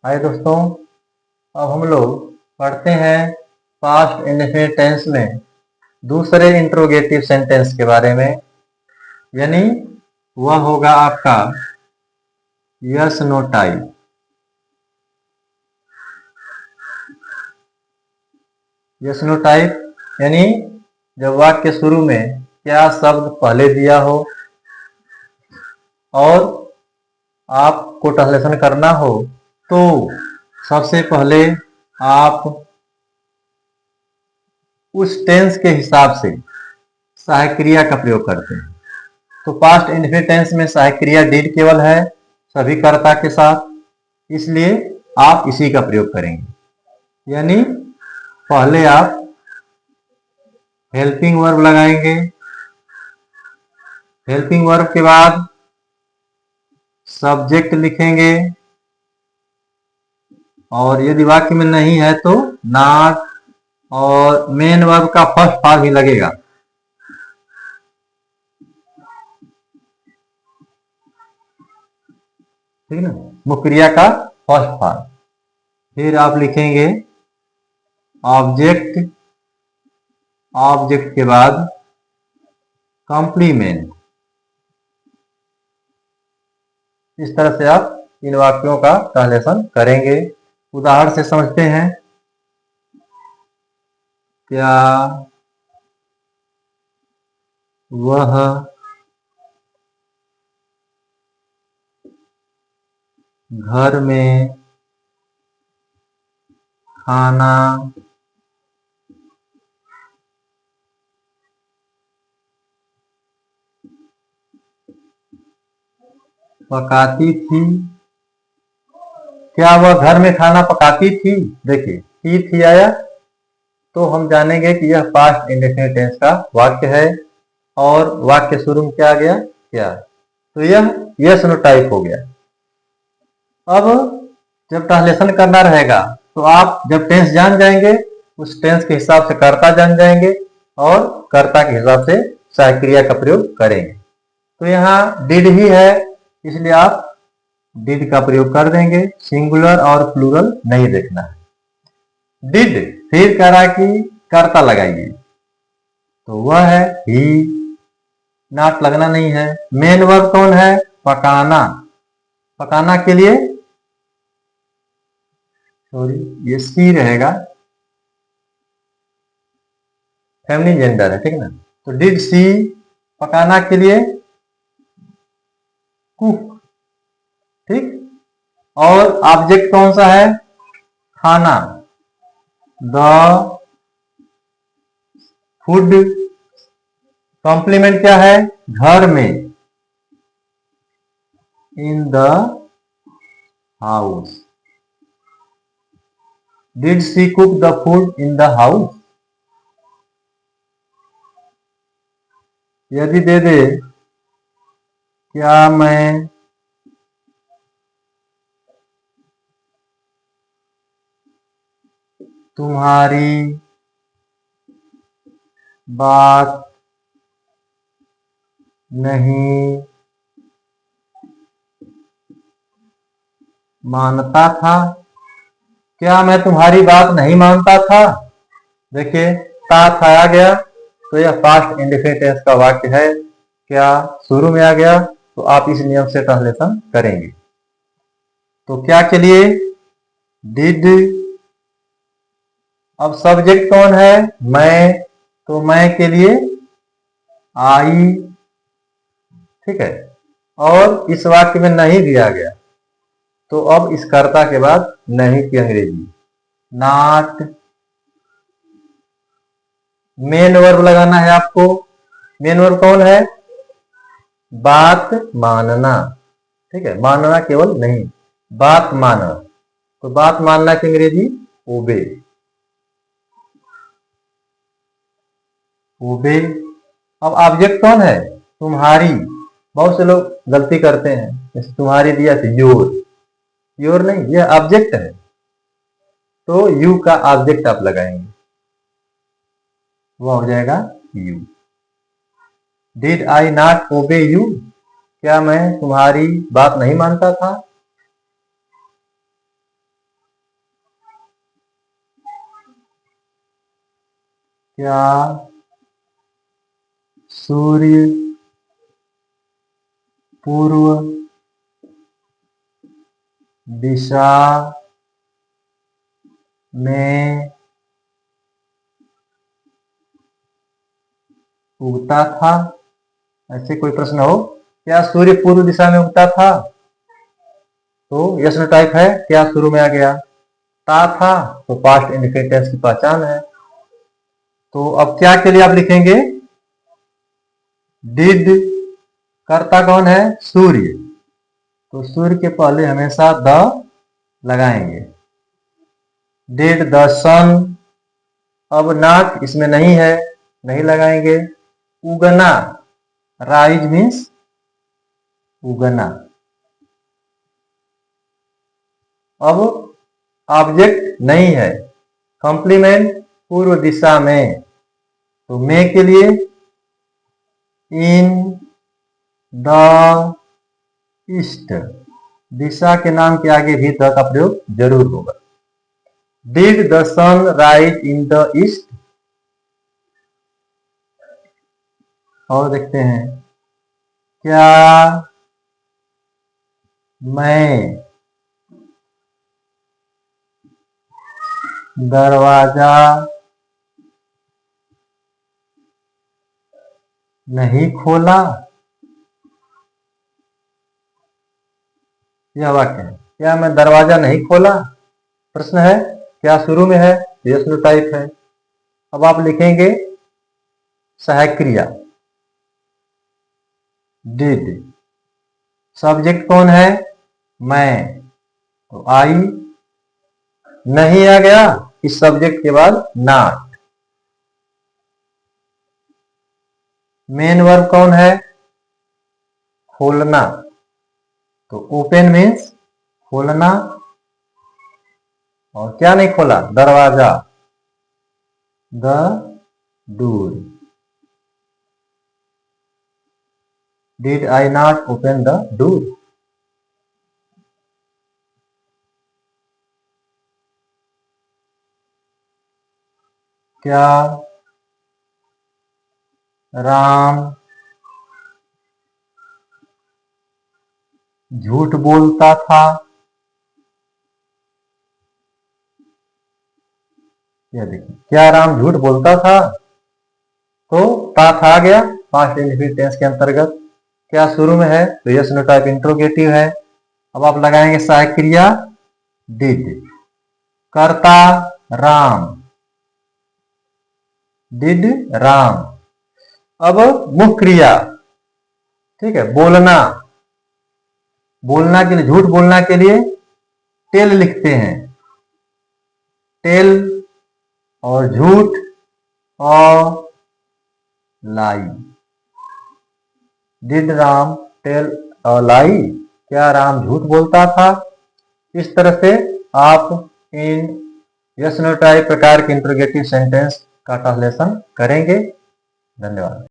हाय दोस्तों, अब हम लोग पढ़ते हैं पास्ट इंडेफिनिट टेंस में दूसरे इंट्रोगेटिव सेंटेंस के बारे में। यानी वह होगा आपका yes no type. Yes no type यानी जब वाक्य शुरू में क्या शब्द पहले दिया हो और आपको ट्रांसलेशन करना हो तो सबसे पहले आप उस टेंस के हिसाब से सहायक क्रिया का प्रयोग करते हैं। तो पास्ट इंडेफिनिट टेंस में सहायक क्रिया डिड केवल है सभी कर्ता के साथ, इसलिए आप इसी का प्रयोग करेंगे। यानी पहले आप हेल्पिंग वर्ब लगाएंगे, हेल्पिंग वर्ब के बाद सब्जेक्ट लिखेंगे और यदि वाक्य में नहीं है तो नॉट, और मेन वर्ब का फर्स्ट पार्ट भी लगेगा। ठीक है ना, मुख्य क्रिया का फर्स्ट पार्ट। फिर आप लिखेंगे ऑब्जेक्ट, ऑब्जेक्ट के बाद कॉम्प्लीमेंट। इस तरह से आप इन वाक्यों का ट्रांसलेशन करेंगे। उदाहरण से समझते हैं। क्या वह घर में खाना पकाती थी? क्या वह घर में खाना पकाती थी? देखिए थी आया तो हम जानेंगे कि यह पास्ट इंडेफिनिट टेंस का वाक्य है। और वाक्य शुरू में क्या आ गया? क्या। तो यह यस नो टाइप हो गया। अब जब ट्रांसलेशन करना रहेगा तो आप जब टेंस जान जाएंगे उस टेंस के हिसाब से कर्ता जान जाएंगे और कर्ता के हिसाब से सहायक क्रिया का प्रयोग करेंगे। तो यहाँ डिड ही है इसलिए आप डिड का प्रयोग कर देंगे, सिंगुलर और प्लूरल नहीं देखना है। डिड फिर कह रहा कि कर्ता लगाइए तो वह है ही, नॉट लगना नहीं है। मेन वर्ब कौन है? पकाना। पकाना के लिए सॉरी ये सी रहेगा, फेमिनिन जेंडर है, ठीक है ना। तो डिड सी पकाना के लिए कुक, ठीक। और ऑब्जेक्ट कौन सा है? खाना। The food. कॉम्प्लीमेंट क्या है? घर में, in the house. Did she cook the food in the house? यदि दे दे क्या मैं तुम्हारी बात नहीं मानता था? क्या मैं तुम्हारी बात नहीं मानता था? देखिए था आ गया तो यह पास्ट इंडेफिनिट टेंस का वाक्य है। क्या शुरू में आ गया तो आप इस नियम से ट्रांसलेशन करेंगे। तो क्या के लिए डिड, अब सब्जेक्ट कौन है? मैं, तो मैं के लिए आई, ठीक है। और इस वाक्य में नहीं दिया गया तो अब इस कर्ता के बाद नहीं की अंग्रेजी नॉट। मेन वर्ब लगाना है आपको। मेन वर्ब कौन है? बात मानना, ठीक है। मानना केवल नहीं, बात मानना। तो बात मानना की अंग्रेजी ओबे, ओबे। अब ऑब्जेक्ट कौन है? तुम्हारी। बहुत से लोग गलती करते हैं, जैसे तुम्हारी दिया था योर, योर नहीं, यह ऑब्जेक्ट है तो यू का ऑब्जेक्ट आप लगाएंगे, वह हो जाएगा you. Did I not obey you? क्या मैं तुम्हारी बात नहीं मानता था? क्या सूर्य पूर्व दिशा में उगता था? ऐसे कोई प्रश्न हो, क्या सूर्य पूर्व दिशा में उगता था? तो यस नो टाइप है, क्या शुरू में आ गया? ता था, तो पास्ट इंडिफिनिट टेंस की पहचान है। तो अब क्या के लिए आप लिखेंगे? डिड, कर्ता कौन है? सूर्य, तो सूर्य के पहले हमेशा द लगाएंगे। डिड द सन, अब नॉट इसमें नहीं है, नहीं लगाएंगे। उगना, राइज मीन्स उगना। अब ऑब्जेक्ट नहीं है, कॉम्प्लीमेंट पूर्व दिशा में, तो में के लिए इन द ईस्ट, दिशा के नाम के आगे भी द का प्रयोग जरूर होगा। Did the sun rise in the east? और देखते हैं, क्या मैं दरवाजा नहीं खोला? यह वाक्य है, क्या मैं दरवाजा नहीं खोला? प्रश्न है, क्या शुरू में है? यस नो टाइप है। अब आप लिखेंगे सहायक क्रिया डिड, सब्जेक्ट कौन है? मैं, तो आई, नहीं आ गया इस सब्जेक्ट के बाद नॉट। मेन वर्ब कौन है? खोलना, तो ओपन मीन्स खोलना। और क्या नहीं खोला? दरवाजा, the door. Did I not open the door? क्या राम झूठ बोलता था? यह देखिए, क्या राम झूठ बोलता था? तो ता था आ गया पास्ट इंडेफिनिट टेंस के अंतर्गत। क्या शुरू में है? तो यस नो टाइप इंट्रोगेटिव है। अब आप लगाएंगे सहायक क्रिया डिड, कर्ता राम, डिड राम। अब मुख्य क्रिया, ठीक है, बोलना, बोलना के लिए, झूठ बोलना के लिए टेल लिखते हैं। टेल और झूठ और लाई। डिड राम टेल और लाई? क्या राम झूठ बोलता था? इस तरह से आप इन यस नो टाइप प्रकार के इंट्रोगेटिव सेंटेंस का ट्रांसलेशन करेंगे। धन्यवाद।